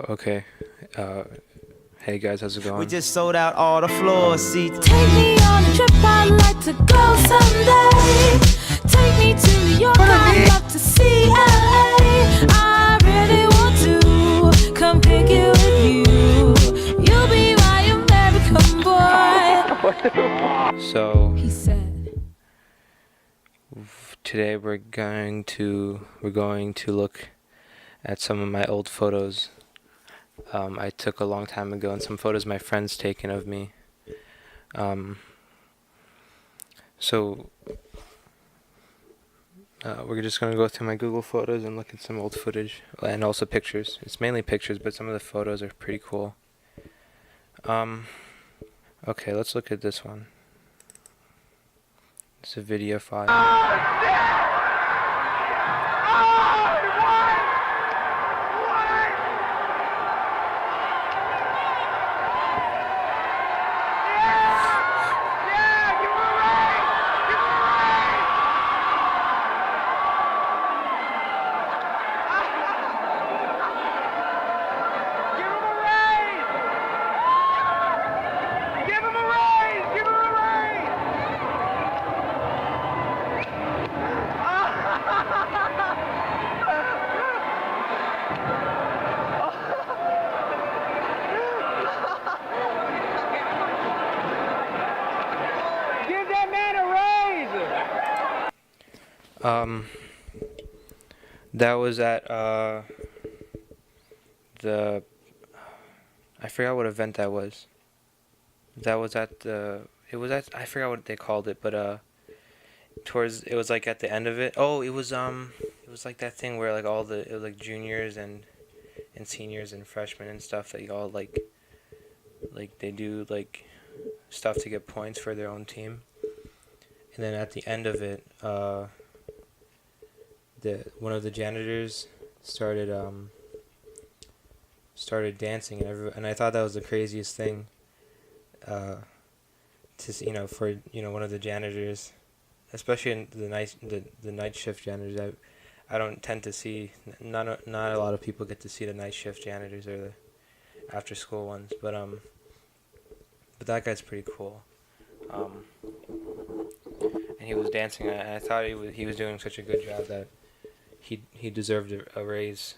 Okay. Hey guys, how's it going? We just sold out all the floor seats. Take me on a trip, I'd like to go someday. Take me to New York, I'd love to see LA. I really want to come pick you with you. You'll be my American boy. So He said, today we're going to look at some of my old photos. I took a long time ago, and some photos my friends taken of me. So we're just gonna go through my Google photos and look at some old footage and also pictures. It's mainly pictures, but some of the photos are pretty cool. Okay, let's look at this one. It's a video file. That was at the I forgot what event that was. That was at the I forgot what they called it, but it was like at the end of it. Oh, it was like that thing where like it was like juniors and seniors and freshmen and stuff that you all like they do like stuff to get points for their own team. And then at the end of it, one of the janitors started dancing, and I thought that was the craziest thing. For one of the janitors, especially in the night shift janitors, I don't tend to see, not a lot of people get to see the night shift janitors or the after school ones, but that guy's pretty cool. And he was dancing, and I thought he was doing such a good job that he deserved a raise.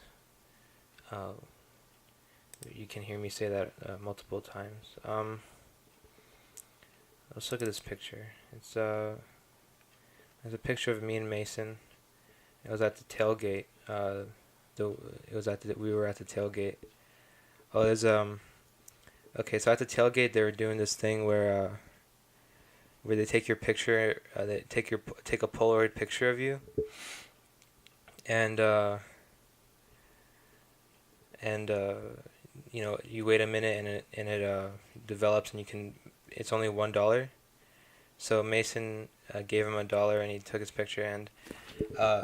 You can hear me say that multiple times. Let's look at this picture. There's a picture of me and Mason. It was at the tailgate. We were at the tailgate. Oh, there's okay. So at the tailgate, they were doing this thing where they take your picture. They take a Polaroid picture of you. And you wait a minute and it develops, and it's only $1. So Mason gave him $1 and he took his picture, and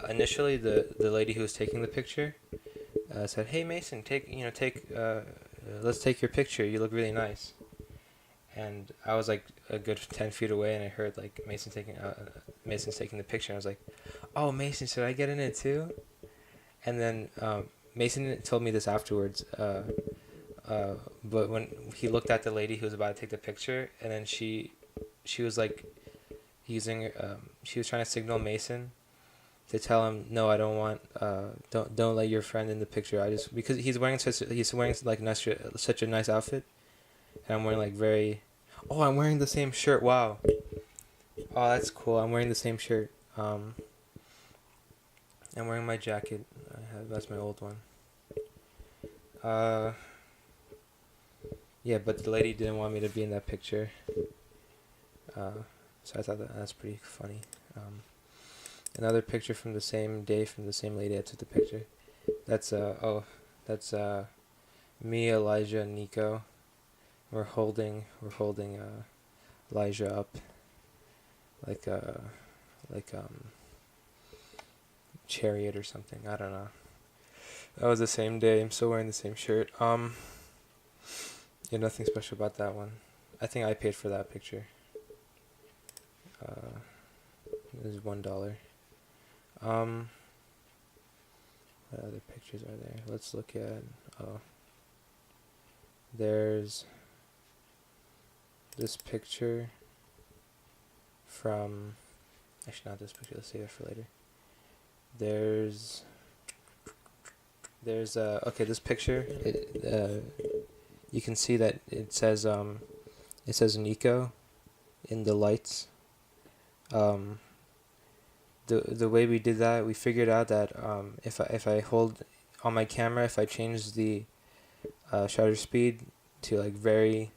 initially the lady who was taking the picture said, "Hey Mason, let's take your picture. You look really nice." And I was like a good 10 feet away, and I heard like Mason's taking the picture, and I was like, "Oh, Mason, should I get in it too?" And then Mason told me this afterwards, but when he looked at the lady who was about to take the picture, and then she was like she was trying to signal Mason to tell him, "No, I don't want don't let your friend in the picture. Because he's wearing such a nice outfit, and I'm wearing I'm wearing the same shirt. Wow. Oh, that's cool. I'm wearing the same shirt. I'm wearing my jacket. That's my old one. Yeah, but the lady didn't want me to be in that picture. So I thought that's pretty funny. Another picture from the same day from the same lady that took the picture. That's me, Elijah, and Nico. We're holding Elijah up like chariot or something. I don't know. That was the same day. I'm still wearing the same shirt. Yeah, nothing special about that one. I think I paid for that picture. It was $1. What other pictures are there? Let's look at. Oh, there's this picture from. Actually, not this picture. Let's save it for later. There's okay, this picture. You can see that it says Nico in the lights. The way we did that, we figured out that if I hold on my camera, if I change the shutter speed to like very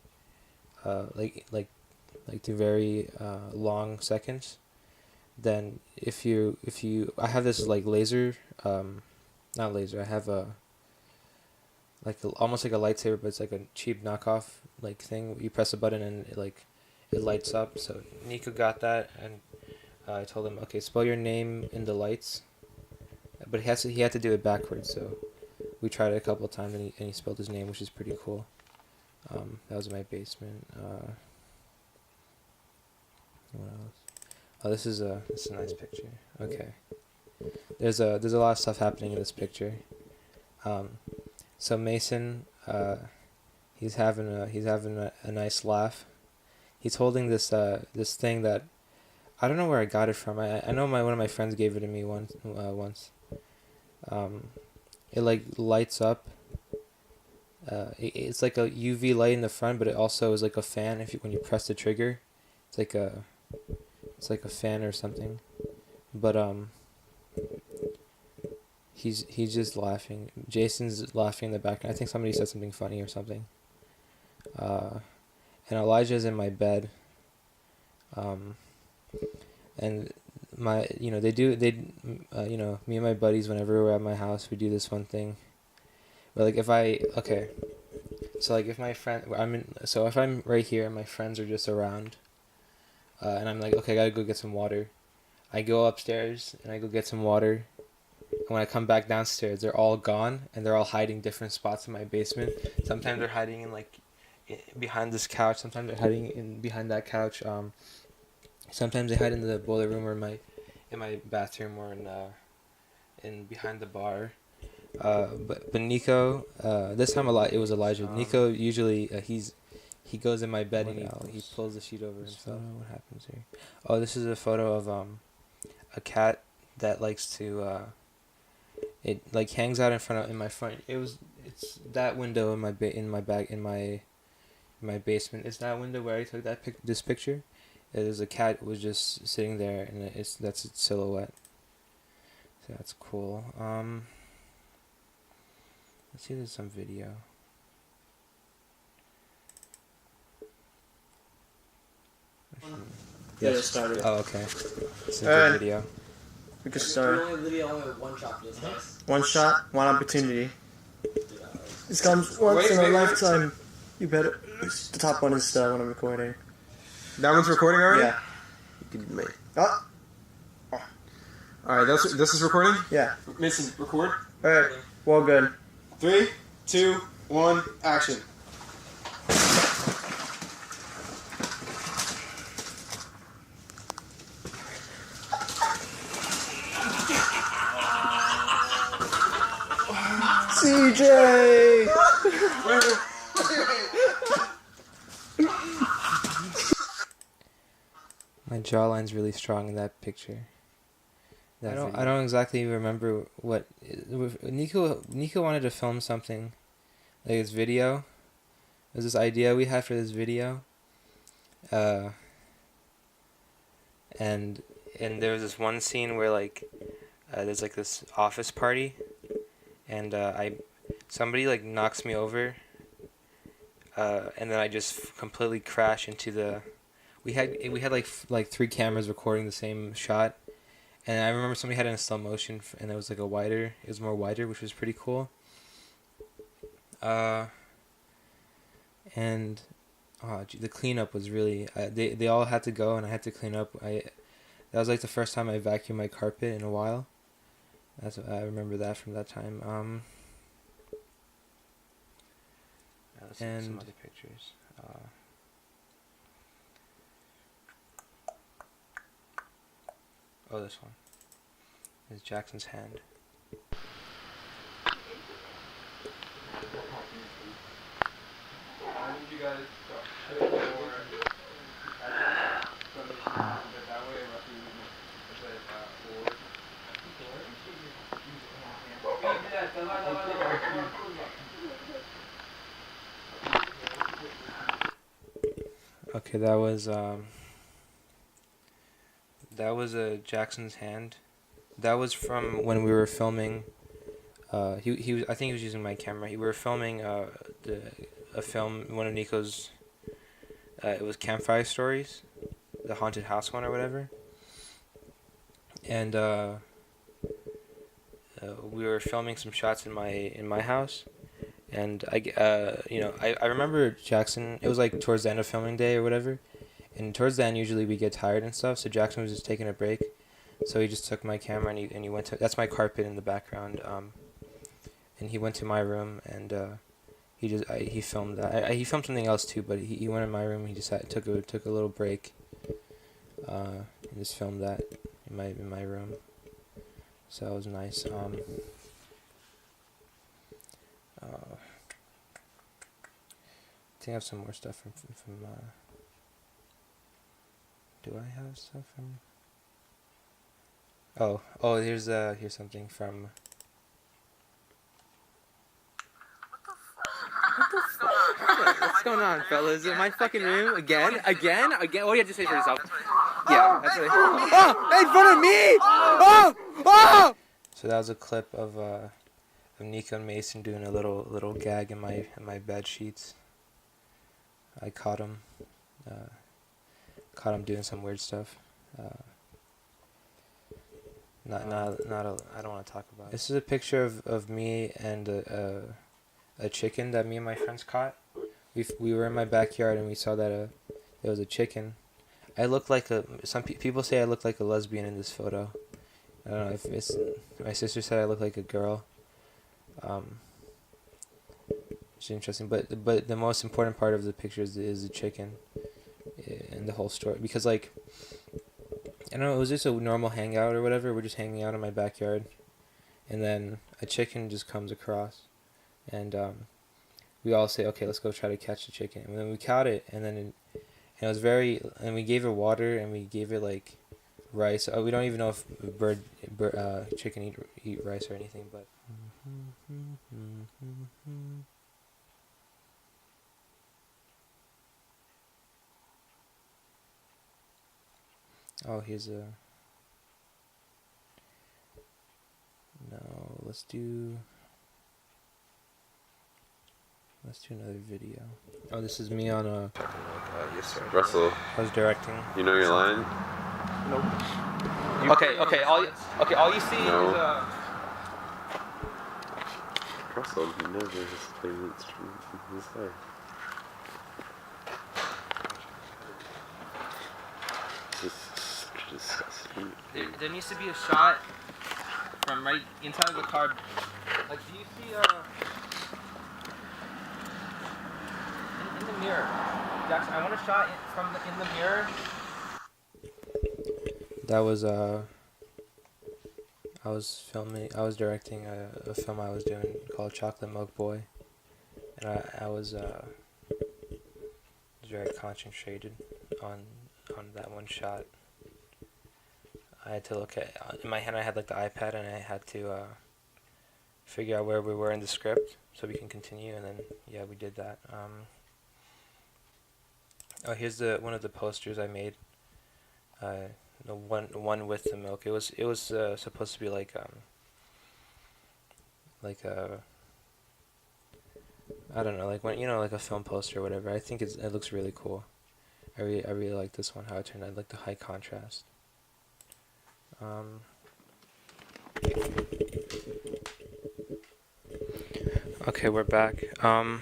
to very long seconds, then if you I have this like laser, not laser, I have almost like a lightsaber, but it's like a cheap knockoff like thing. You press a button and it lights up. So Nico got that, and I told him, okay, spell your name in the lights, but he had to do it backwards. So we tried it a couple of times, and he spelled his name, which is pretty cool. That was my basement. What else? Oh, this is a nice picture. Okay, there's a lot of stuff happening in this picture. So Mason, he's having a nice laugh. He's holding this thing that I don't know where I got it from. I know one of my friends gave it to me once. It like lights up. It's like a UV light in the front, but it also is like a fan. When you press the trigger, it's like a fan or something. But he's just laughing. Jason's laughing in the background. I think somebody said something funny or something. And Elijah's in my bed. And me and my buddies, whenever we're at my house, we do this one thing. But if I'm right here and my friends are just around, and I'm like, okay, I gotta go get some water. I go upstairs and I go get some water. And when I come back downstairs, they're all gone and they're all hiding different spots in my basement. Sometimes they're hiding in behind this couch. Sometimes they're hiding in behind that couch. Sometimes they hide in the boiler room or in my bathroom or in behind the bar. But Nico, this time it was Elijah. Nico usually he goes in my bed and he pulls the sheet over himself. What happens here? Oh, this is a photo of a cat that likes to it hangs out in my front. It's that window in my basement. It's that window where I took this picture. There's a cat was just sitting there, and that's its silhouette. So that's cool. Let's see if there's some video. Yes. Started. Oh, okay. It's a good video. We can start. Only one shot for this, guys. One shot, one opportunity. This comes once in a lifetime. You better. The top one is the one I'm recording. That one's recording already? Yeah. Oh. Alright, this is recording? Yeah. Mason, record. Alright. Well, good. 3, 2, 1, action. CJ! My jawline's really strong in that picture. I don't exactly remember what Nico wanted to film something, like his video. There's this idea we had for this video. And there was this one scene where there's this office party, and somebody knocks me over, and then I just completely crash into the. We had like 3 cameras recording the same shot, and I remember somebody had it in slow motion, and it was it was more wider, which was pretty cool. And the cleanup was really they all had to go, and I had to clean up. That was the first time I vacuumed my carpet in a while. I remember that from that time. some other pictures. Oh, this one is Jackson's hand. Okay, that was Jackson's hand. That was from when we were filming. He was, I think he was using my camera. We were filming a film, one of Nico's. It was Campfire Stories, the haunted house one or whatever. And we were filming some shots in my house. And I remember Jackson. It was like towards the end of filming day or whatever, and towards the end usually we get tired and stuff. So Jackson was just taking a break, so he just took my camera and he went to. That's my carpet in the background. And he went to my room and he filmed that. He filmed something else too, but he went in my room. He just took a little break. And just filmed that in my room. So that was nice. I think I have some more stuff from do I have stuff from? Oh, here's something from. What's going on, fellas? In my fucking room again? What do you have to say for yourself? Yeah, that's what in front of me! Oh! So that was a clip of Nico and Mason doing a little gag in my bed sheets. I caught him doing some weird stuff. I don't want to talk about it. This is a picture of me and a chicken that me and my friends caught. We were in my backyard and we saw that there was a chicken. I look like some people say I look like a lesbian in this photo. I don't know if it's, my sister said I look like a girl. It's interesting, but the most important part of the picture is the chicken and the whole story, because like, I don't know, it was just a normal hangout or whatever. We're just hanging out in my backyard, and then a chicken just comes across, and we all say, okay, let's go try to catch the chicken. And then we caught it, and then it was and we gave it water and we gave it like rice. We don't even know if chicken eat rice or anything, but. Oh, here's a. No, let's do another video. Oh, this is me on a. Yes, sir. Russell, I was directing. you know your line? Nope. Okay. All you see is Russell never just played an instrument in his life. This is such a disgusting thing. there needs to be a shot from right inside of the car. Like, do you see in the mirror, Jackson? I want a shot in the mirror. That was I was directing a film I was doing called Chocolate Milk Boy, and I was very concentrated on that one shot. I had to look at, in my hand I had like the iPad, and I had to figure out where we were in the script so we can continue, and then yeah, we did that. Oh, here's one of the posters I made. The one with the milk. It was supposed to be like a, I don't know, like when like a film poster or whatever. I think it looks really cool. I really like this one, how it turned out. I like the high contrast. Okay, we're back. My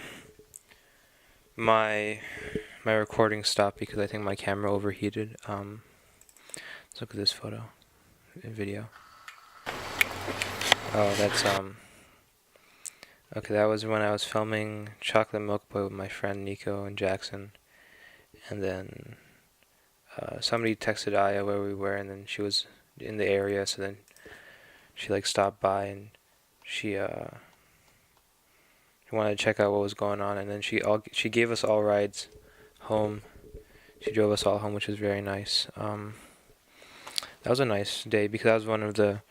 recording stopped because I think my camera overheated. Let's look at this photo and video. Oh, Okay, that was when I was filming Chocolate Milk Boy with my friend Nico and Jackson. And then somebody texted Aya where we were, and then she was in the area, so then she like stopped by and she wanted to check out what was going on, and then she gave us all rides home. She drove us all home, which was very nice. That was a nice day because that was one of the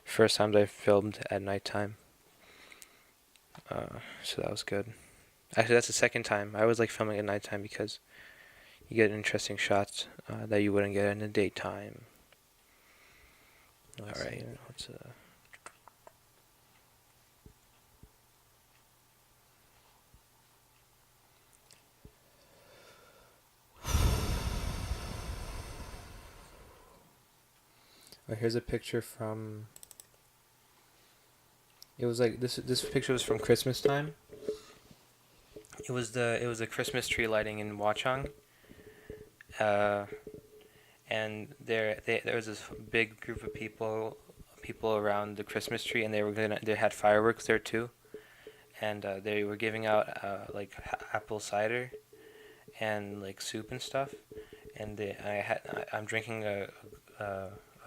first times I filmed at nighttime. So that was good. Actually, that's the second time. I always like filming at nighttime because you get interesting shots that you wouldn't get in the daytime. All right, let's Oh, here's a picture from. It was like this. This picture was from Christmas time. It was the Christmas tree lighting in Watchung. And there was this big group of people around the Christmas tree, and they had fireworks there too, and they were giving out like apple cider, and like soup and stuff, and I'm drinking a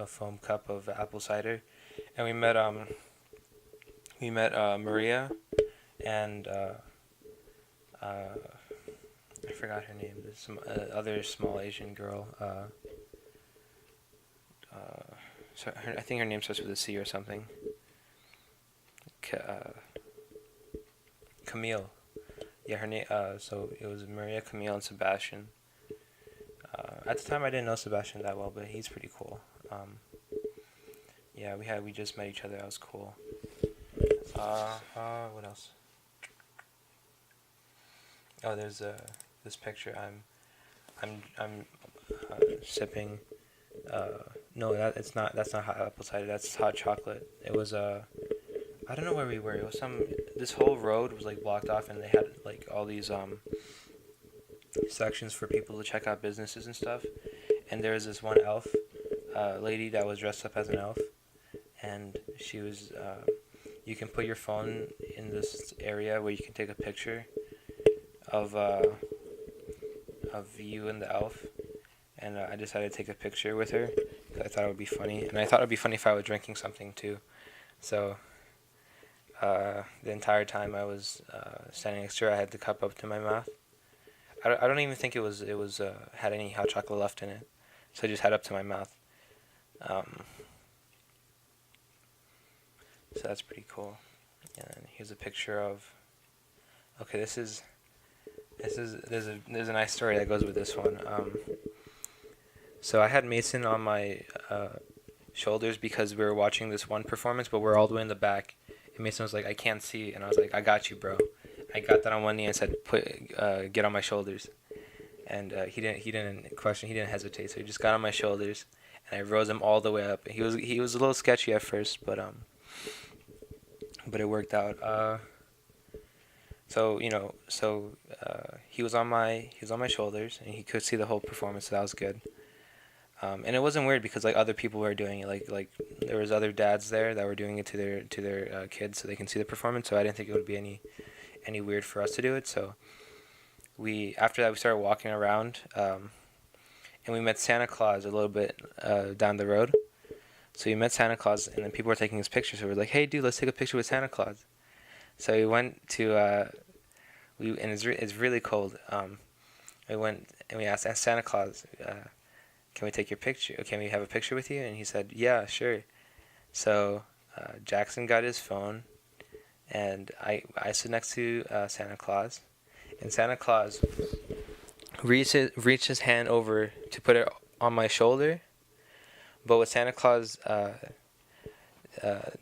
foam cup of apple cider, and we met Maria, and I forgot her name. There's some other small Asian girl. I think her name starts with a C or something. Camille. Yeah, her name. So it was Maria, Camille, and Sebastian. At the time, I didn't know Sebastian that well, but he's pretty cool. Yeah, we just met each other. That was cool. What else? Oh, there's this picture. I'm sipping. No, that's not hot apple cider. That's hot chocolate. It was I don't know where we were. It was this whole road was like blocked off, and they had like all these sections for people to check out businesses and stuff. And there was this one elf lady that was dressed up as an elf, and she was. You can put your phone in this area where you can take a picture of you and the elf, and I decided to take a picture with her because I thought it would be funny, and I thought it would be funny if I was drinking something too. So the entire time I was standing next to her, I had the cup up to my mouth. I don't even think it was had any hot chocolate left in it, so I just had it up to my mouth. So that's pretty cool. And here's a picture of. Okay, there's a nice story that goes with this one. So I had Mason on my shoulders because we were watching this one performance, but we're all the way in the back. And Mason was like, "I can't see," and I was like, "I got you, bro." I got that on one knee and said, "Get on my shoulders," and he didn't question, he didn't hesitate, so he just got on my shoulders, and I rose him all the way up. He was a little sketchy at first, but it worked out. So he was on my shoulders, and he could see the whole performance. So that was good. And it wasn't weird because like other people were doing it. Like there was other dads there that were doing it to their kids so they can see the performance. So I didn't think it would be any weird for us to do it. So after that we started walking around, and we met Santa Claus a little bit down the road. So we met Santa Claus, and then people were taking his picture. So we were like, "Hey, dude, let's take a picture with Santa Claus." So we went to and it's really cold. We went and we asked Santa Claus, "Can we take your picture? Can we have a picture with you?" And he said, "Yeah, sure." So Jackson got his phone, and I stood next to Santa Claus, and Santa Claus reached his hand over to put it on my shoulder. But what Santa Claus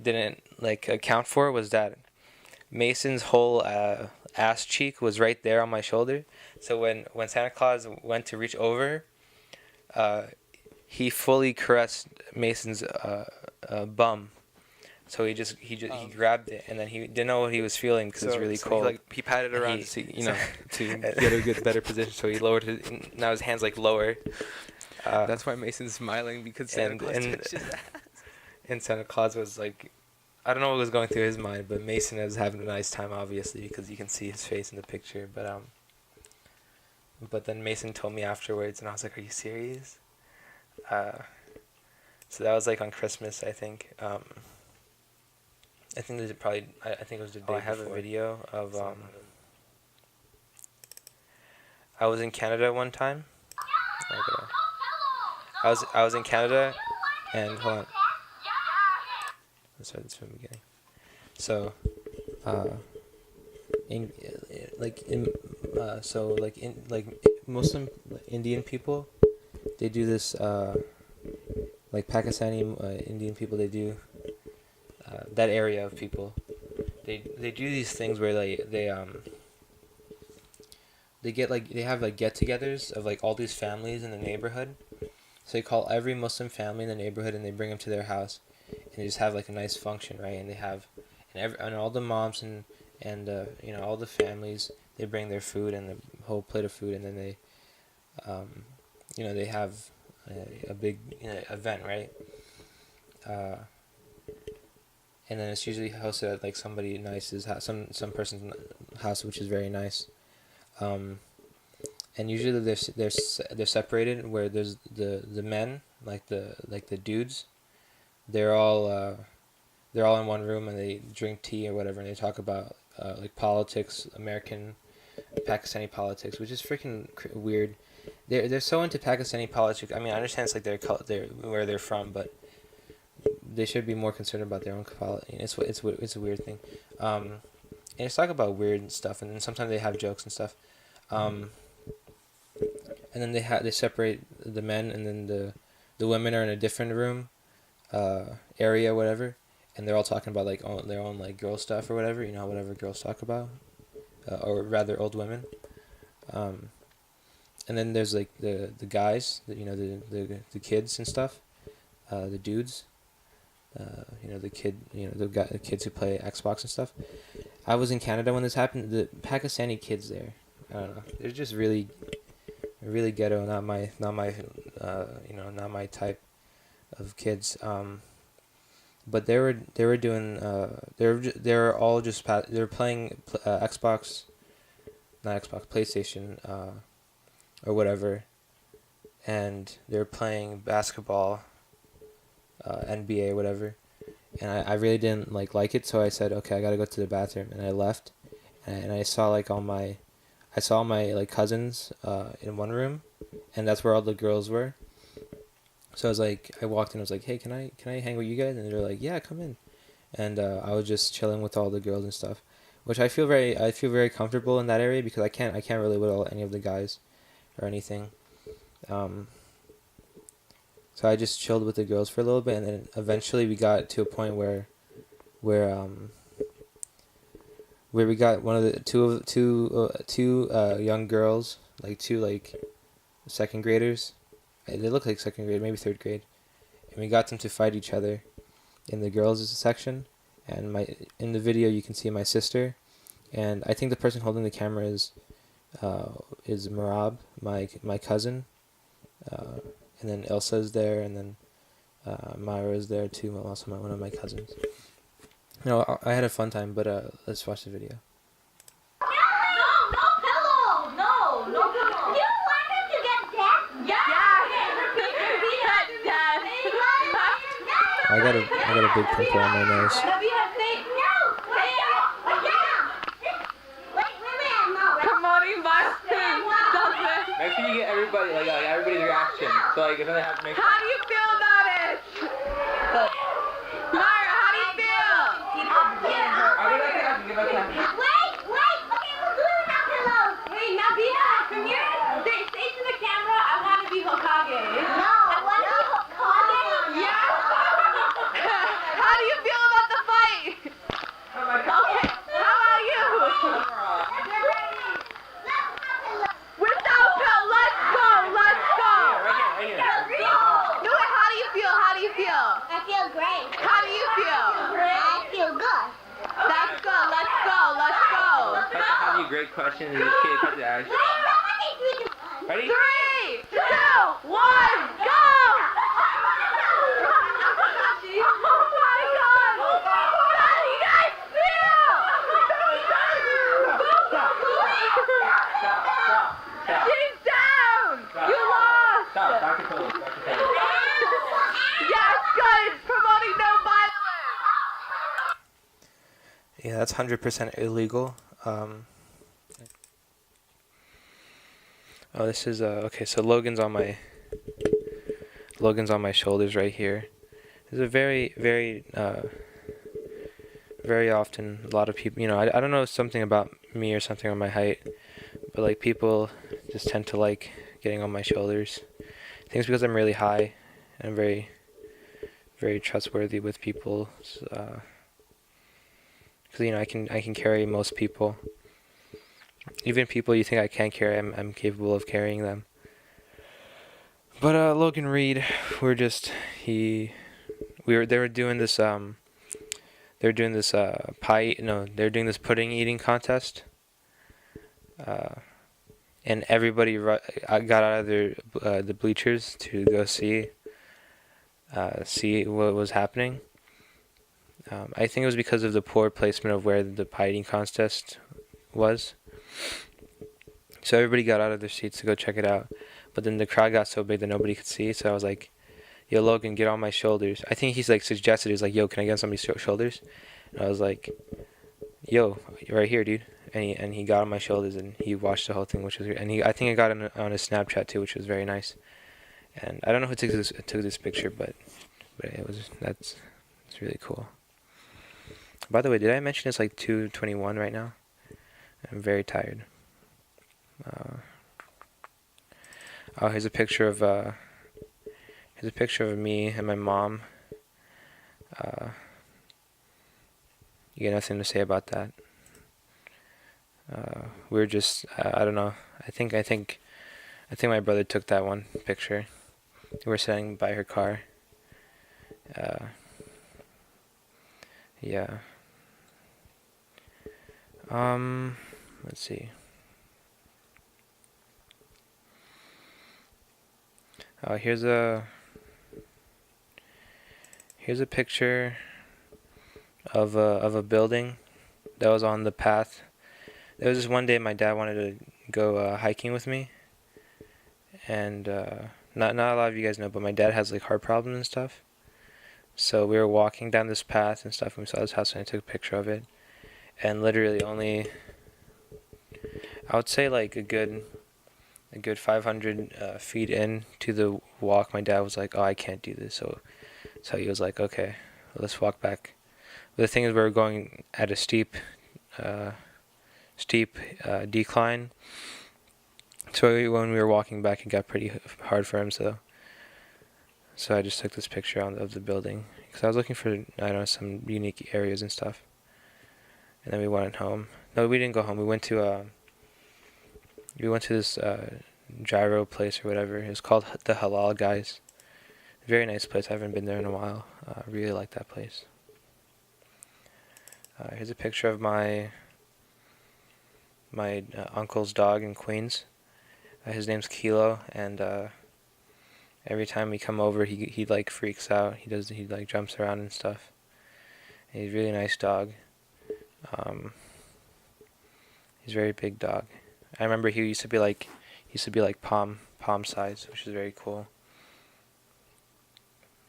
didn't account for was that Mason's whole ass cheek was right there on my shoulder. So when Santa Claus went to reach over, he fully caressed Mason's bum. So he grabbed it, and then he didn't know what he was feeling because it's really cold. He patted around to see, to get a better position. So he lowered his. Now his hand's lower. That's why Mason's smiling, because Santa Claus touched his ass. And Santa Claus was I don't know what was going through his mind, but Mason was having a nice time, obviously, because you can see his face in the picture. But then Mason told me afterwards, and I was like, "Are you serious?" So that was like on Christmas, I think. I think there's probably. I think it was the day. I have a video of. I was in Canada one time. Okay. I was in Canada, and hold on. Let's start this from the beginning. So, Muslim Indian people, they do this. Like Pakistani Indian people, they do. That area of people, they do these things where they get like they have like get-togethers of like all these families in the neighborhood. So they call every Muslim family in the neighborhood and they bring them to their house, and they just have like a nice function, right? And they have, and all the moms and all the families, they bring their food and the whole plate of food, and then they, they have a big event, right? And then it's usually hosted at like somebody nice's house, some person's house, which is very nice. And usually they're separated, where there's the men, like the dudes, they're all in one room and they drink tea or whatever, and they talk about like politics, American, Pakistani politics, which is freaking weird. They're so into Pakistani politics. I mean, I understand it's like they're where they're from, but they should be more concerned about their own politics. It's a weird thing. And it's talk about weird stuff, and then sometimes they have jokes and stuff. And then they separate the men, and then the women are in a different room, area, whatever, and they're all talking about like their own like girl stuff or whatever, whatever girls talk about, or rather old women. And then there's like the guys, the kids and stuff, the dudes, the kids who play Xbox and stuff. I was in Canada when this happened. The Pakistani kids there, I don't know, they're just really ghetto. Not my type of kids. But they were doing they were all just they were playing Xbox, not Xbox, PlayStation, or whatever, and they were playing basketball, NBA, whatever, and I really didn't like it, so I said, okay, I gotta go to the bathroom, and I left, and I saw like all my like cousins in one room, and that's where all the girls were. So I walked in, I was like, hey, can I hang with you guys? And they're like, yeah, come in. And I was just chilling with all the girls and stuff, which I feel very comfortable in that area, because I can't relate with any of the guys or anything. So I just chilled with the girls for a little bit, and then eventually we got to a point where we got one of the two young girls, like two like second graders. They look like second grade, maybe third grade, and we got them to fight each other in the girls' section. And in the video you can see my sister, and I think the person holding the camera is Marab, my cousin, and then Elsa is there, and then Myra is there too, also one of my cousins. I had a fun time, but let's watch the video. I got a big pimple on my nose. Promoting violence doesn't. Make sure you get everybody, like everybody's reaction. So like if they have to make. How do you feel about it? Myra, how do you feel? Wait, okay, we'll do it now, pillows. Hey, Nabila, come here. Say to the camera, I want to be Hokage. No, I want to be Hokage. Yeah. How do you feel about the fight? Okay, how about you? Without pill, let's go. Right here. Do it, how do you feel? I feel great. How do you feel? I feel good. That's good, let's go. I have you great questions. This kid comes to ask. Ready? 3, 2, 1, go! Oh my god! that's 100% illegal. Oh, this is okay. So Logan's on my shoulders right here. There's a very often a lot of people. I don't know, something about me or something on my height, but like people just tend to like getting on my shoulders. I think it's because I'm really high and very trustworthy with people. Because I can carry most people. Even people you think I can't carry, I'm capable of carrying them. But Logan Reed, they were doing this pudding eating contest. And everybody got out of the bleachers to go see what was happening. I think it was because of the poor placement of where the pie eating contest was. So everybody got out of their seats to go check it out. But then the crowd got so big that nobody could see. So I was like, yo, Logan, get on my shoulders. I think he's like suggested, he's like, yo, can I get on somebody's shoulders? And I was like, yo, right here, dude. And he got on my shoulders and he watched the whole thing, which was great. And I think I got on his Snapchat too, which was very nice. And I don't know who took this picture, but it's really cool. By the way, did I mention it's like 2:21 right now? I'm very tired. Here's a picture of me and my mom. You got nothing to say about that. We're just I don't know. I think my brother took that one picture. We're sitting by her car. Yeah. Let's see. Here's a picture of a building that was on the path. There was this one day my dad wanted to go hiking with me, and not a lot of you guys know, but my dad has like heart problems and stuff. So we were walking down this path and stuff, and we saw this house, and I took a picture of it. And literally only, I would say like a good 500 feet in to the walk, my dad was like, "Oh, I can't do this." So he was like, "Okay, let's walk back." But the thing is, we were going at a steep decline. So when we were walking back, it got pretty hard for him. So I just took this picture of the building because I was looking for, I don't know, some unique areas and stuff. And then we went home. No, we didn't go home. We went to this gyro place or whatever. It was called the Halal Guys. Very nice place. I haven't been there in a while. I really like that place. Here's a picture of my uncle's dog in Queens. His name's Kilo, and every time we come over, he like freaks out. He like jumps around and stuff. And he's a really nice dog. He's a very big dog. I remember he used to be like palm size, which is very cool.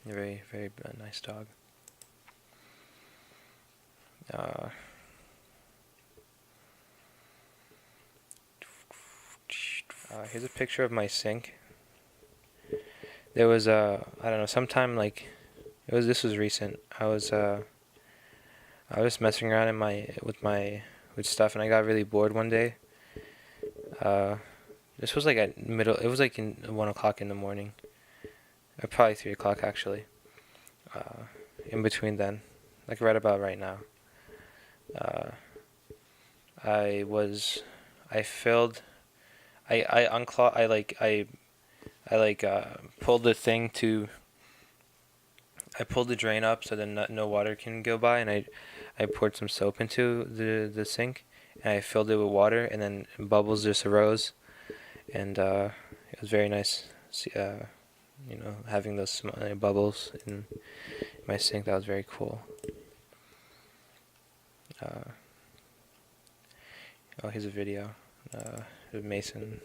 A very nice dog. Here's a picture of my sink. There was I don't know, sometime like this was recent. I was messing around with stuff, and I got really bored one day. This was like it was like in 1 o'clock in the morning. Probably 3 o'clock actually. In between then, like right about right now. I pulled the thing to. I pulled the drain up so then no water can go by, and I poured some soap into the sink, and I filled it with water, and then bubbles just arose, and it was very nice. Having those bubbles in my sink, that was very cool. Here's a video of Mason.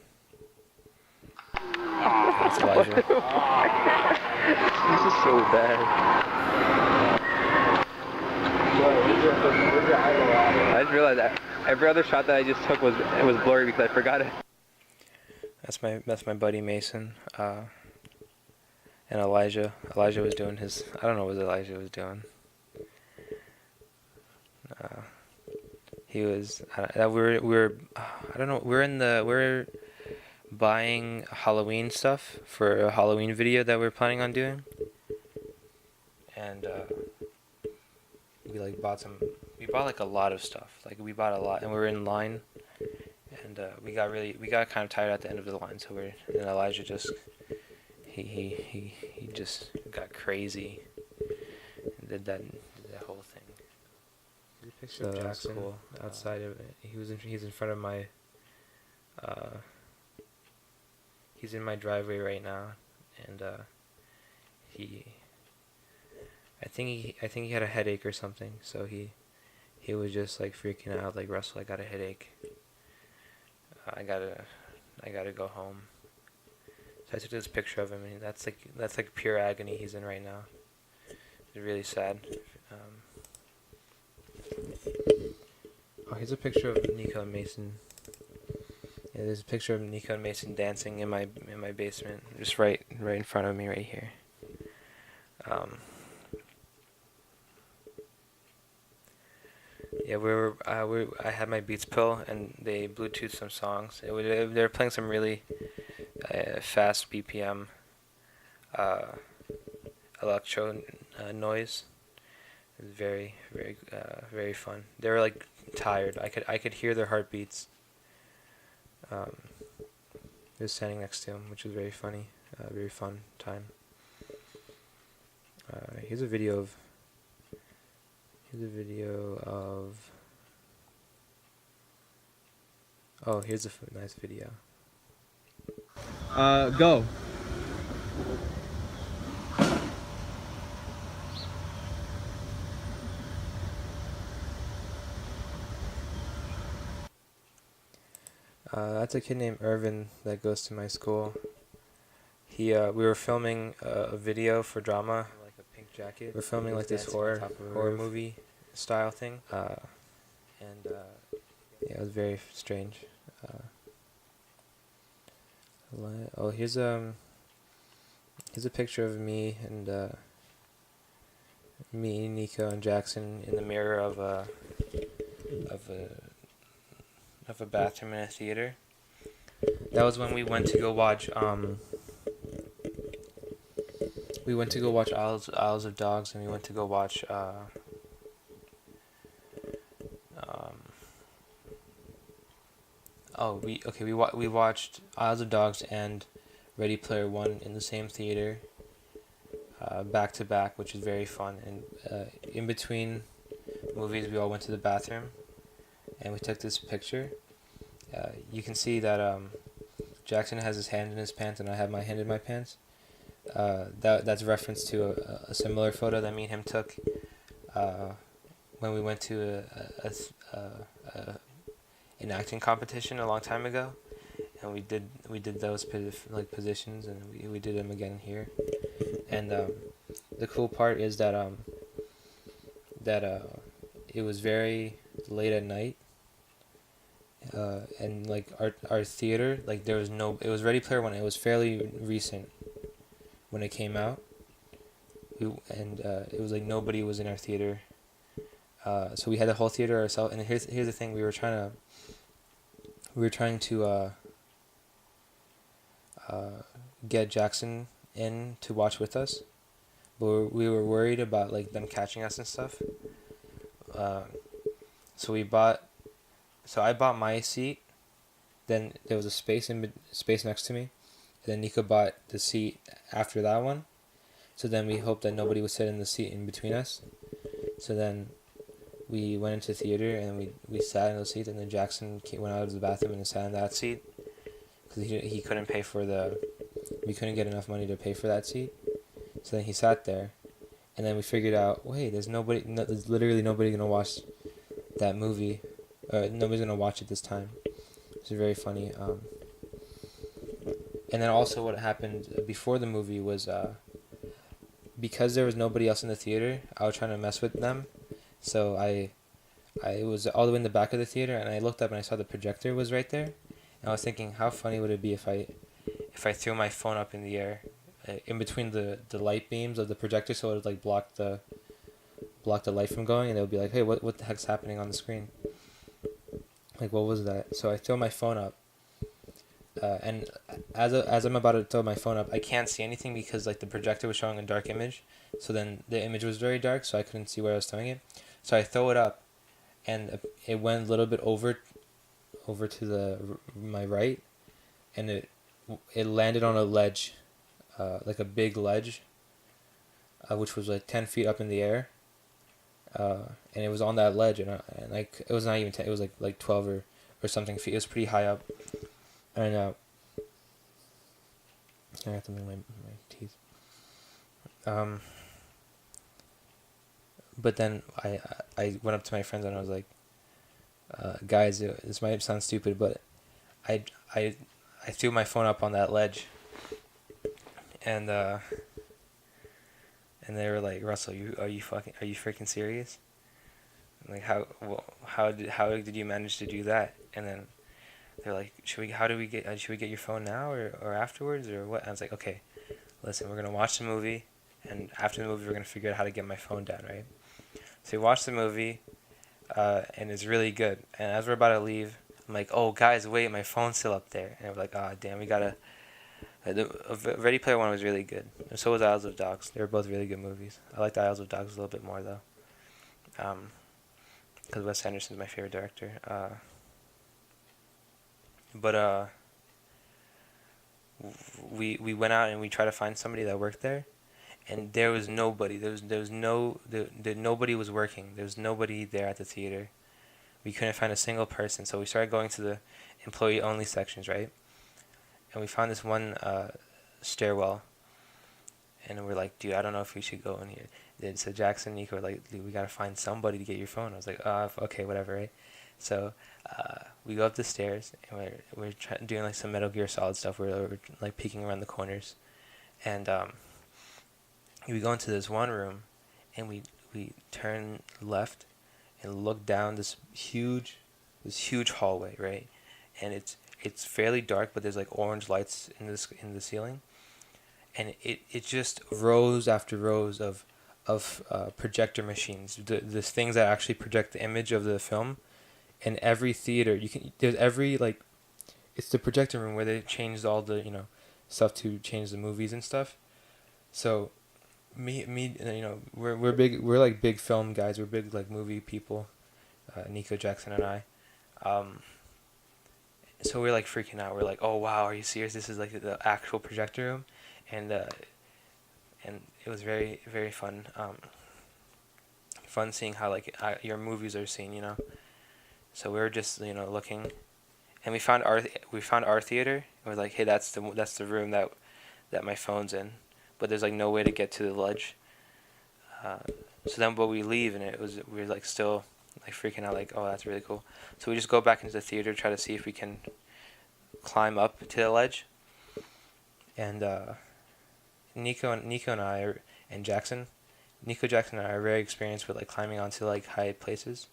It's Elijah. This is so bad. I just realized that every other shot that I just took was blurry because I forgot it. That's my buddy Mason, and Elijah. Elijah was doing his. I don't know what Elijah was doing. He was. We were. I don't know. We're buying Halloween stuff for a Halloween video that we're planning on doing, and we like bought some. We bought like a lot of stuff. Like we bought a lot, and we were in line. And we got kind of tired at the end of the line, so and Elijah just he just got crazy and did that whole thing. Here's a picture of Jackson outside of it. He's in front of my he's in my driveway right now, and I think he had a headache or something, so he was just like freaking out, like, Russell, I got a headache. I gotta go home. So I took this picture of him, and that's like pure agony he's in right now. It's really sad. Oh, here's a picture of Nico and Mason. Yeah, there's a picture of Nico and Mason dancing in my basement, just right in front of me right here. Yeah, I had my Beats pill, and they Bluetoothed some songs. They were playing some really fast BPM electro noise. It was very, very, very fun. They were like tired. I could hear their heartbeats. I was standing next to him, which was very funny. Very fun time. Here's a video of. Oh, here's a nice video. Go. That's a kid named Irvin that goes to my school. We were filming a video for drama. Like a pink jacket. We're filming like this horror movie style thing. Yeah, it was very strange. Oh, here's a picture of me and Nico, and Jackson in the mirror of a bathroom in a theater. That was when we went to go watch Isles of Dogs, and we went to go watch we watched Isles of Dogs and Ready Player One in the same theater, back to back, which was very fun. And in between movies, we all went to the bathroom, and we took this picture. You can see that Jackson has his hand in his pants, and I have my hand in my pants. That's a reference to a similar photo that me and him took when we went to an acting competition a long time ago, and we did those positions, and we did them again here. And the cool part is that it was very late at night, and like our theater, like there was no, it was Ready Player One. It was fairly recent when it came out. It was like nobody was in our theater. So we had the whole theater ourselves. And here's the thing: we were trying to get Jackson in to watch with us, but we were worried about like them catching us and stuff. So I bought my seat. Then there was a space next to me, and then Nico bought the seat after that one. So then we hoped that nobody would sit in the seat in between us. So then we went into the theater, and we sat in those seats, and then Jackson went out of the bathroom and sat in that seat because he couldn't pay for we couldn't get enough money to pay for that seat. So then he sat there, and then we figured out, wait, there's literally nobody gonna watch that movie. Nobody's gonna watch it this time. It's very funny. And then also what happened before the movie was because there was nobody else in the theater, I was trying to mess with them So I was all the way in the back of the theater, and I looked up and I saw the projector was right there. And I was thinking, how funny would it be if I threw my phone up in the air, in between the light beams of the projector, so it would like block the light from going, and it would be like, hey, what the heck's happening on the screen? Like, what was that? So I throw my phone up, and as I'm about to throw my phone up, I can't see anything because like the projector was showing a dark image. So then the image was very dark, so I couldn't see where I was throwing it. So I throw it up, and it went a little bit over to my right, and it landed on a ledge, like a big ledge, which was like 10 feet up in the air. And it was on that ledge, and like it was not even 10, it was like 12 or something feet. It was pretty high up, and I have something in my teeth. But then I went up to my friends and I was like, guys, this might sound stupid, but I threw my phone up on that ledge, and they were like, Russell, are you freaking serious? Like, how did you manage to do that? And then they're like, should we get your phone now or afterwards or what? And I was like, okay, listen, we're gonna watch the movie, and after the movie we're gonna figure out how to get my phone down, right? So we watched the movie, and it's really good. And as we're about to leave, I'm like, oh guys, wait, my phone's still up there. And we're like, ah, damn, we gotta. Ready Player One was really good, and so was Isles of Dogs. They were both really good movies. I liked Isles of Dogs a little bit more though, because Wes Anderson's my favorite director. But we went out and we tried to find somebody that worked there, and there was nobody. Nobody was working. There was nobody there at the theater. We couldn't find a single person, so we started going to the employee only sections, right? And we found this one stairwell, and we're like, dude, I don't know if we should go in here. So Jackson and Nico were like, dude, we gotta find somebody to get your phone. I was like, okay, whatever, right? So we go up the stairs, and we're doing like some Metal Gear Solid stuff. We're like peeking around the corners, and we go into this one room, and we turn left and look down this huge hallway, right? And it's fairly dark, but there's like orange lights in the ceiling, and it just rows after rows of projector machines, the things that actually project the image of the film. In every theater, there's every like, it's the projector room where they changed all the stuff to change the movies and stuff. So me we're like big film guys. We're big like movie people. Nico, Jackson, and I. So we're like freaking out. We're like, oh wow, are you serious? This is like the actual projector room, and it was very, very fun. Fun seeing how like your movies are seen, So we were just looking, and we found our theater. And we're like, hey, that's the room that my phone's in, but there's like no way to get to the ledge. So then, but we leave, and we're like still like freaking out, like, oh, that's really cool. So we just go back into the theater, try to see if we can climb up to the ledge. And Nico and I and Jackson, Jackson, and I are very experienced with like climbing onto like high places.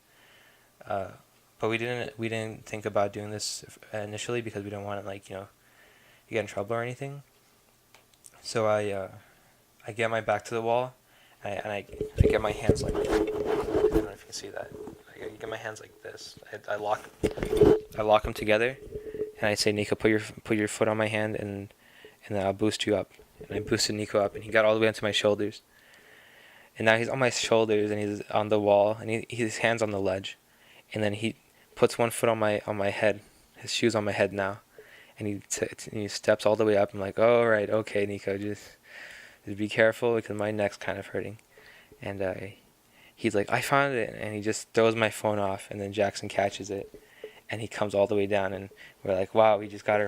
But we didn't think about doing this initially because we didn't want to like get in trouble or anything. So I get my back to the wall, and I get my hands like, I don't know if you can see that. I get my hands like this. I lock them together, and I say, Nico, put your foot on my hand, and then I'll boost you up. And I boosted Nico up, and he got all the way onto my shoulders. And now he's on my shoulders, and he's on the wall, and his hand's on the ledge, and then he puts one foot on my head. His shoe's on my head now, and he steps all the way up. I'm like, oh, right, okay, Nico, just be careful because my neck's kind of hurting. And he's like, I found it, and he just throws my phone off, and then Jackson catches it, and he comes all the way down, and we're like, wow, we just got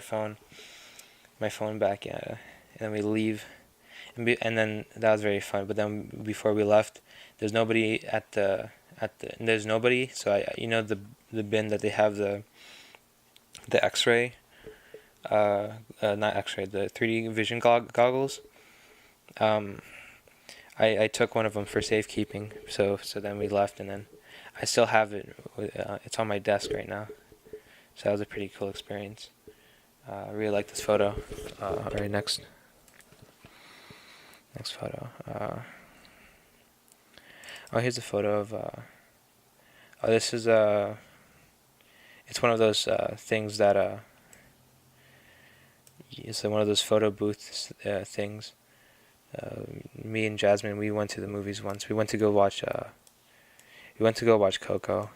my phone back, yeah. And then we leave, and then that was very fun. But then before we left, there's nobody there's nobody. So the bin that they have the X-ray, not X-ray, the 3D vision goggles. I I took one of them for safekeeping. So then we left, and then I still have it. It's on my desk right now. So that was a pretty cool experience. I really like this photo. Alright, next photo. Here's a photo of. This is it's one of those things that it's one of those photo booth things. Me and Jasmine, we went to the movies once. We went to go watch Coco,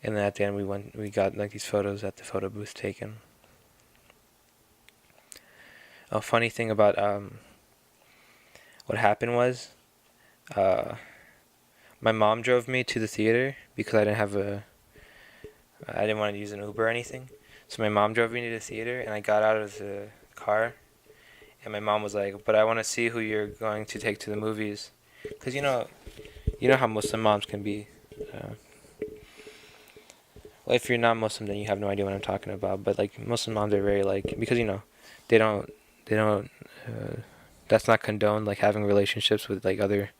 and then at the end we got like these photos at the photo booth taken. A funny thing about what happened was, my mom drove me to the theater because I didn't want to use an Uber or anything. So my mom drove me to the theater, and I got out of the car, and my mom was like, "But I want to see who you're going to take to the movies," because you know how Muslim moms can be. Well, if you're not Muslim, then you have no idea what I'm talking about. But like Muslim moms are very like, because they don't that's not condoned, like having relationships with like other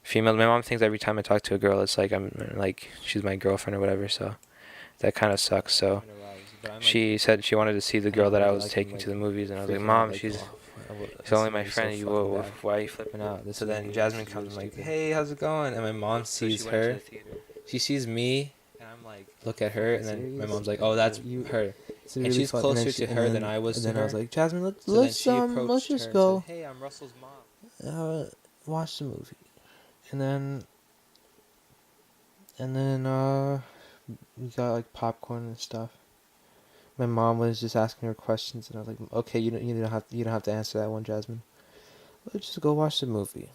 females. My mom thinks every time I talk to a girl, it's like I'm like she's my girlfriend or whatever. So that kind of sucks. So she said she wanted to see the girl that I was taking to the movies, and I was like, "Mom, she's only my friend. Why are you flipping out?" So then Jasmine comes and like, "Hey, how's it going?" And my mom sees her. She sees me, and I'm like, look at her, and then my mom's like, "Oh, that's her." And she's closer to her than I was to her. And then I was like, Jasmine, let's just go. Said, "Hey, I'm Russell's mom. Watch the movie." And then we got like popcorn and stuff. My mom was just asking her questions, and I was like, "Okay, you don't have to answer that one, Jasmine. Let's just go watch the movie."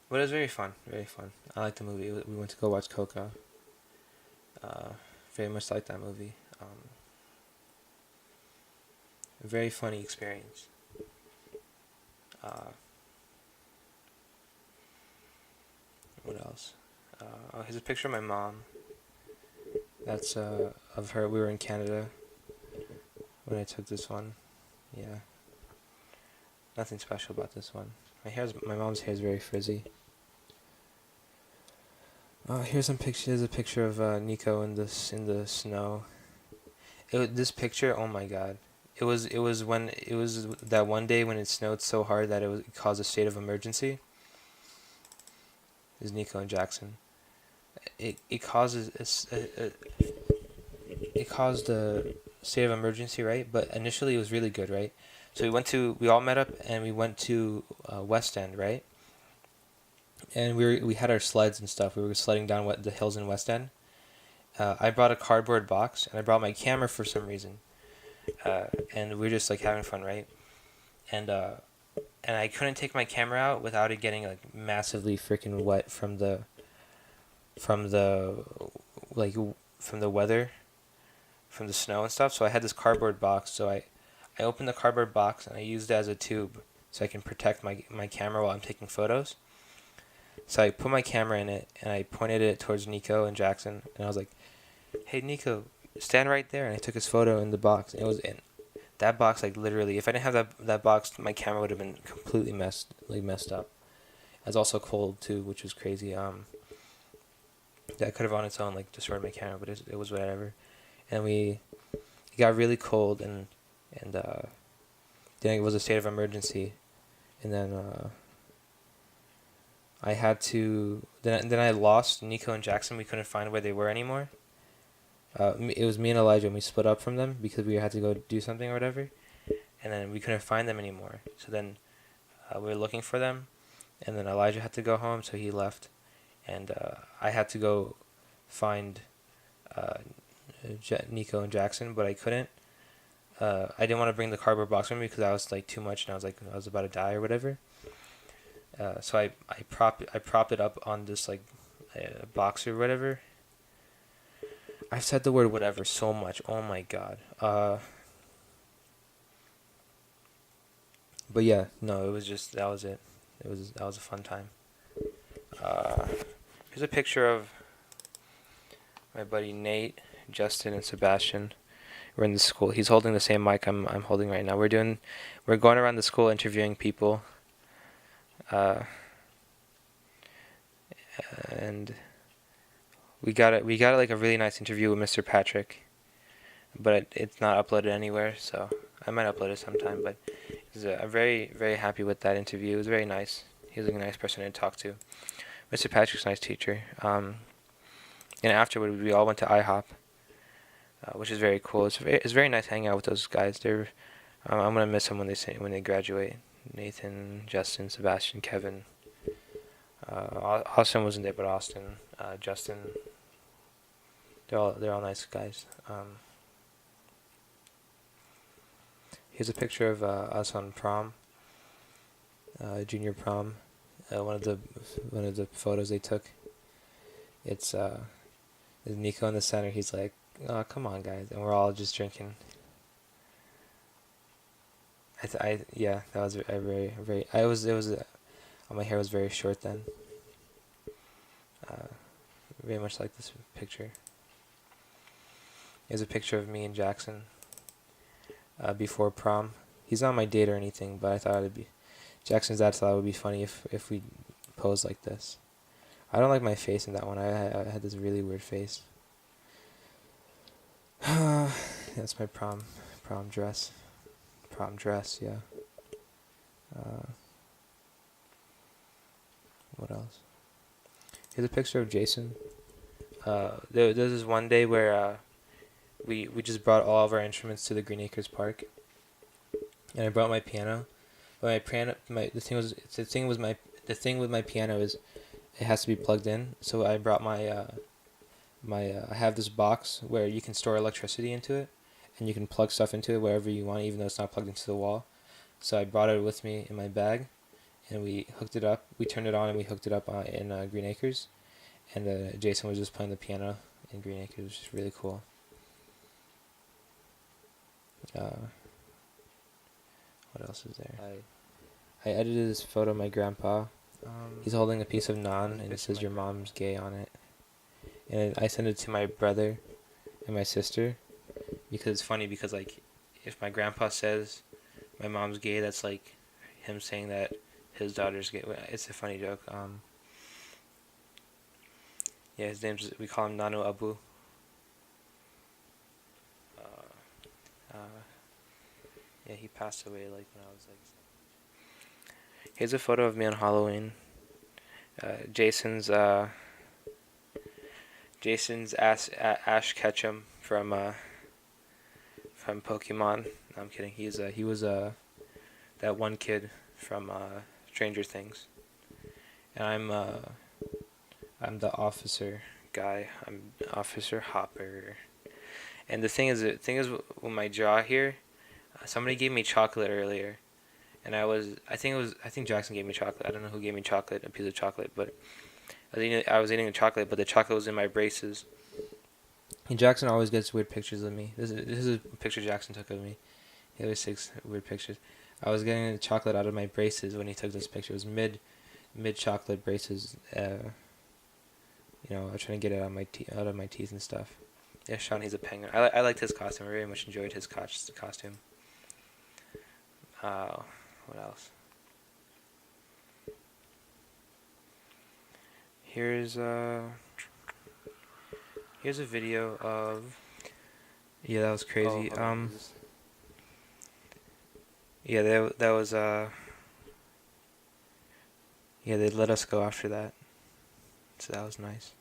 But it was very fun, very fun. I liked the movie. We went to go watch Coco. Very much like that movie. A very funny experience. What else? Here's a picture of my mom. That's of her. We were in Canada when I took this one. Yeah. Nothing special about this one. My mom's hair is very frizzy. Here's some pictures. Here's a picture of Nico in the snow. This picture, oh my god! It was that one day when it snowed so hard that it caused a state of emergency. This is Nico and Jackson. It caused a state of emergency, right? But initially it was really good, right? So we all met up and we went to West End, right? And we had our sleds and stuff. We were sledding down the hills in West End. I brought a cardboard box, and I brought my camera for some reason. And we were just like having fun, right? And I couldn't take my camera out without it getting like massively freaking wet from the weather, from the snow and stuff. So I had this cardboard box. So I opened the cardboard box and I used it as a tube so I can protect my camera while I'm taking photos. So I put my camera in it and I pointed it towards Nico and Jackson, and I was like, "Hey Nico, stand right there." And I took his photo in the box. It was in that box, like literally. If I didn't have that box, my camera would have been completely messed up. It was also cold too, which was crazy. That could have on its own like destroyed my camera, but it was whatever. And it got really cold, and then it was a state of emergency, and then I had to. Then I lost Nico and Jackson. We couldn't find where they were anymore. It was me and Elijah, and we split up from them because we had to go do something or whatever, and then we couldn't find them anymore. So then we were looking for them, and then Elijah had to go home, so he left, and I had to go find Nico and Jackson, but I couldn't. I didn't want to bring the cardboard box with me because I was like too much, and I was about to die or whatever. So I propped it up on this like box or whatever. I've said the word whatever so much. Oh my god. But yeah, no, it was just that was it. That was a fun time. Here's a picture of my buddy Nate, Justin, and Sebastian. We're in the school. He's holding the same mic I'm holding right now. We're going around the school interviewing people. uh, and we got like a really nice interview with Mr. Patrick, but it's not uploaded anywhere, so I might upload it sometime. But I'm very, very happy with that interview. It was very nice. He was a nice person to talk to. Mr. Patrick's a nice teacher. And afterward, we all went to IHOP, which is very cool. It's very nice hanging out with those guys. I'm gonna miss them when they graduate. Nathan, Justin, Sebastian, Kevin. Austin wasn't there, but Austin, Justin. They're all nice guys. Here's a picture of us on prom, junior prom. One of the photos they took. It's there's Nico in the center. He's like, "Oh, come on, guys," and we're all just drinking. Yeah, that was very. My hair was very short then. Very much like this picture. Here's a picture of me and Jackson. Before prom. He's not my date or anything, but I thought it'd be. Jackson's dad thought it would be funny if we posed like this. I don't like my face in that one. I had this really weird face. That's my prom dress. Prom dress, yeah. What else? Here's a picture of Jason. There's this one day where we just brought all of our instruments to the Green Acres Park, and I brought my piano. But the thing with my piano is it has to be plugged in. So I brought I have this box where you can store electricity into it, and you can plug stuff into it wherever you want, even though it's not plugged into the wall. So I brought it with me in my bag, and we hooked it up. We turned it on and we hooked it up in Green Acres, and Jason was just playing the piano in Green Acres, which is really cool. What else is there? I edited this photo of my grandpa. He's holding a piece of naan, and it says "Your mom's gay" on it. And I sent it to my brother and my sister, because it's funny, because like if my grandpa says my mom's gay, that's like him saying that his daughter's gay. It's a funny joke. Yeah, we call him Nanu Abu. Yeah, he passed away like when I was like. Here's a photo of me on Halloween. Jason's Ash Ketchum from Pokemon. No, I'm kidding. He was that one kid from Stranger Things. And I'm the officer guy. I'm Officer Hopper. And the thing is with my jaw here, somebody gave me chocolate earlier. And I think Jackson gave me chocolate. I don't know who gave me chocolate, a piece of chocolate, but I was eating the chocolate, but the chocolate was in my braces. And Jackson always gets weird pictures of me. This is a picture Jackson took of me. He always takes weird pictures. I was getting the chocolate out of my braces when he took this picture. It was mid chocolate braces. I was trying to get it out of my teeth and stuff. Yeah, Sean, he's a penguin. I liked his costume. I very much enjoyed his costume. What else? Here's a video of. Yeah, that was crazy. Yeah, that was Yeah, they let us go after that, so that was nice.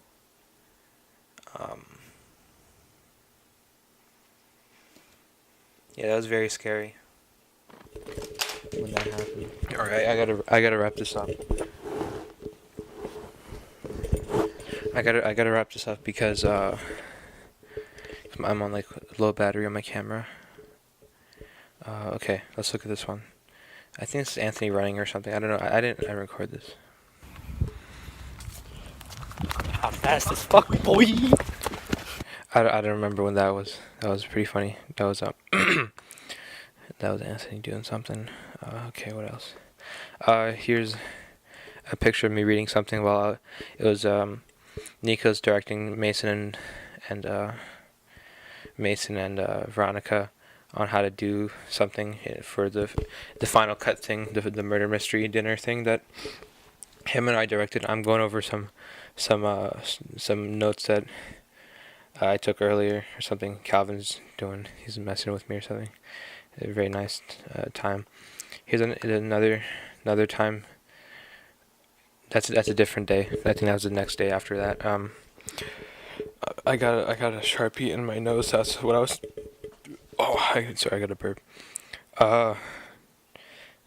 Yeah, that was very scary when that happened. All right, I gotta wrap this up. I gotta wrap this up because I'm on like low battery on my camera. Okay, let's look at this one. I think it's Anthony running or something. I don't know. I didn't record this. I'm fast as fuck, boy. I don't remember when that was. That was pretty funny. That was that was Anthony doing something. Okay, what else? Here's a picture of me reading something while it was Nico's directing Mason and Veronica on how to do something for the final cut thing, the murder mystery dinner thing that him and I directed. I'm going over some notes that I took earlier or something. Calvin's doing. He's messing with me or something. A very nice time. Here's another time. That's a different day. I think that was the next day after that. I got a Sharpie in my nose. That's what I was. Oh, sorry, I got a burp. I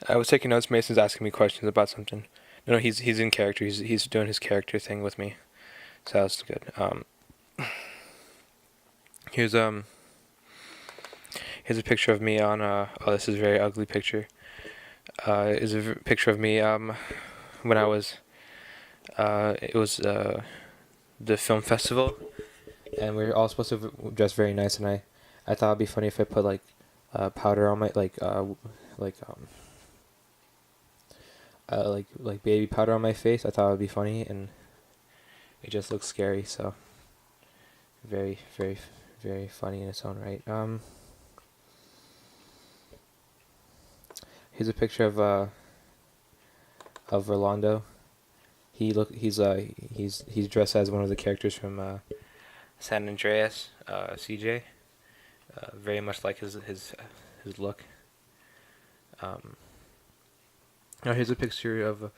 was taking notes. Mason's asking me questions about something. No, he's in character. He's doing his character thing with me. So that was good. Here's a picture of me on oh, this is a very ugly picture. Is a picture of me when I was it was the film festival, and we were all supposed to dress very nice, and I thought it'd be funny if I put like powder on my like baby powder on my face. I thought it would be funny, and it just looks scary. So very funny in its own right. Here's a picture of Rolando. He's dressed as one of the characters from San Andreas, CJ. Very much like his look. Now here's a picture of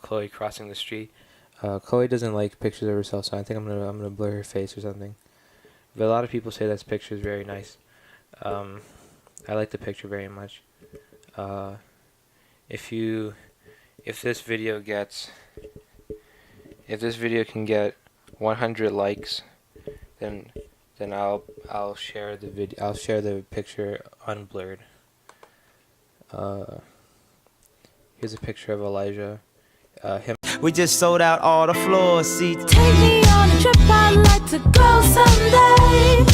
Chloe crossing the street. Chloe doesn't like pictures of herself, so I think I'm gonna blur her face or something. But a lot of people say this picture is very nice. I like the picture very much. If this video can get 100 likes, then I'll share the video. I'll share the picture unblurred. Here's a picture of Elijah. Him. We just sold out all the floor seats. Take me on a trip, I'd like to go someday.